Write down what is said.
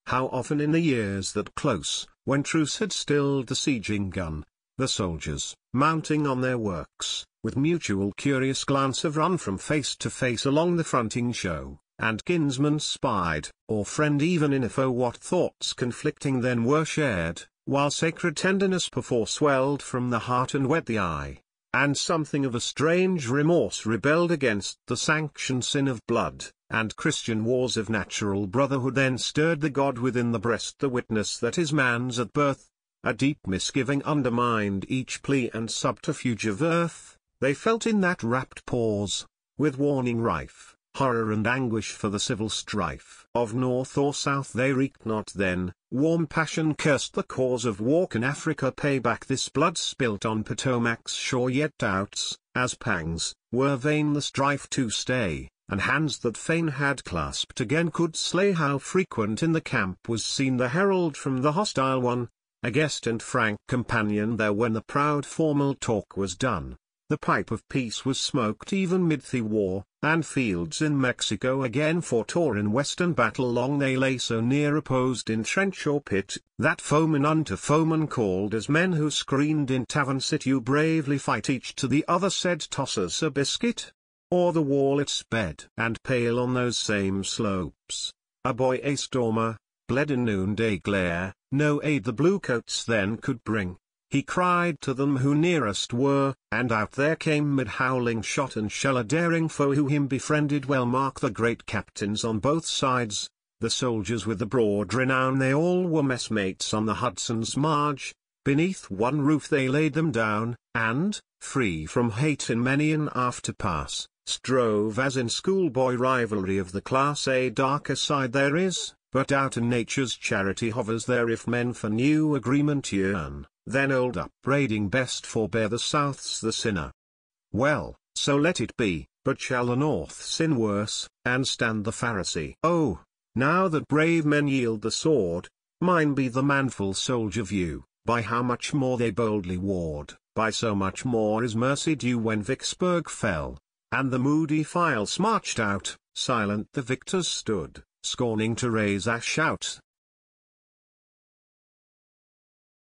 How often in the years that close, when truce had stilled the sieging gun, the soldiers, mounting on their works, with mutual curious glance have run from face to face along the fronting show, and kinsman spied, or friend even in a foe. What thoughts conflicting then were shared, while sacred tenderness perforce welled from the heart and wet the eye, and something of a strange remorse rebelled against the sanctioned sin of blood, and Christian wars of natural brotherhood then stirred the God within the breast, the witness that is man's at birth. A deep misgiving undermined each plea and subterfuge of earth. They felt in that rapt pause, with warning rife, horror and anguish for the civil strife. Of north or south they reeked not then, warm passion cursed the cause of war. Can Africa pay back this blood spilt on Potomac's shore? Yet doubts, as pangs, were vain the strife to stay, and hands that fain had clasped again could slay. How frequent in the camp was seen the herald from the hostile one, a guest and frank companion there when the proud formal talk was done. The pipe of peace was smoked even mid the war, and fields in Mexico again fought, or in western battle long they lay so near opposed in trench or pit, that foeman unto foeman called, as men who screened in tavern sit you bravely fight. Each to the other said, toss us a biscuit. O'er the wall it sped, and pale on those same slopes, a boy a stormer, bled in noonday glare. No aid the bluecoats then could bring. He cried to them who nearest were, and out there came mid howling shot and shell a daring foe who him befriended well. Mark the great captains on both sides, the soldiers with the broad renown. They all were messmates on the Hudson's marge. Beneath one roof they laid them down, and, free from hate in many an after pass, strove as in schoolboy rivalry of the class. A darker side there is, but doubt in nature's charity hovers there. If men for new agreement yearn, then old upbraiding best forbear. The South's the sinner. Well, so let it be, but shall the North sin worse, and stand the Pharisee? Oh, now that brave men yield the sword, mine be the manful soldier view. By how much more they boldly warred, by so much more is mercy due. When Vicksburg fell, and the moody files marched out, silent the victors stood, scorning to raise a shout.